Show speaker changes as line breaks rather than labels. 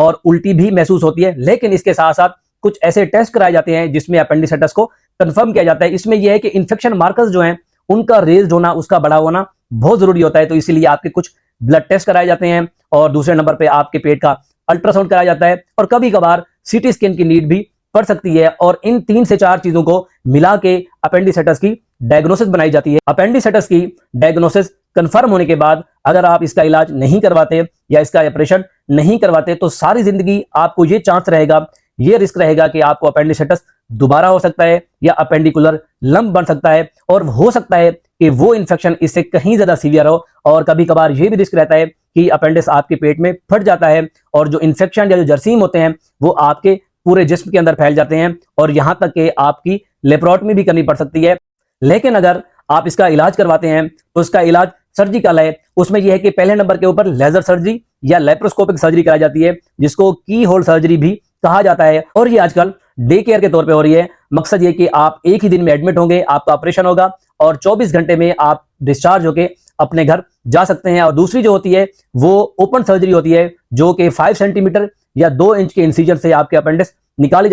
और उल्टी भी महसूस होती है। लेकिन इसके साथ साथ कुछ ऐसे टेस्ट कराए जाते हैं जिसमें अपेंडिसाइटिस को कंफर्म किया जाता है। इसमें यह है कि इन्फेक्शन मार्कर्स जो हैं उनका रेज्ड होना, उसका बढ़ा होना बहुत जरूरी होता है। तो इसीलिए आपके कुछ ब्लड टेस्ट कराए जाते हैं और दूसरे नंबर पे आपके पेट का अल्ट्रासाउंड कराया जाता है और कभी कभार सीटी स्कैन की नीड भी पड़ सकती है। और इन 3 से 4 चीजों को मिला के अपेंडिसाइटिस की डायग्नोसिस बनाई जाती है। अपेंडिसाइटिस की डायग्नोसिस कंफर्म होने के बाद अगर आप इसका इलाज नहीं करवाते या इसका ऑपरेशन नहीं करवाते तो सारी जिंदगी आपको ये चांस रहेगा, ये रिस्क रहेगा कि आपको अपेंडिसाइटिस दोबारा हो सकता है या अपेंडिकुलर लंप बन सकता है और हो सकता है कि वो इन्फेक्शन इससे कहीं ज्यादा सीवियर हो। और कभी कभार ये भी रिस्क रहता है कि अपेंडिक्स आपके पेट में फट जाता है और जो इन्फेक्शन या जो जरासीम होते हैं वो आपके पूरे जिस्म के अंदर फैल जाते हैं और यहां तक कि आपकी लेप्रोटमी भी करनी पड़ सकती है। लेकिन अगर आप इसका इलाज करवाते हैं तो इसका इलाज सर्जिकल है। उसमें यह है कि पहले नंबर के ऊपर लेजर सर्जरी या लेप्रोस्कोपिक सर्जरी कराई जाती है जिसको की होल सर्जरी भी कहा जाता है और ये आजकल डे केयर के तौर पे हो रही है। मकसद ये कि आप एक ही दिन में एडमिट होंगे, आपका ऑपरेशन होगा और 24 घंटे में आप डिस्चार्ज होके अपने घर जा सकते हैं। और दूसरी जो होती है वो ओपन सर्जरी होती है जो कि 5 सेंटीमीटर या 2 इंच के इंसिजन से आपके अपेंडिक्स निकाले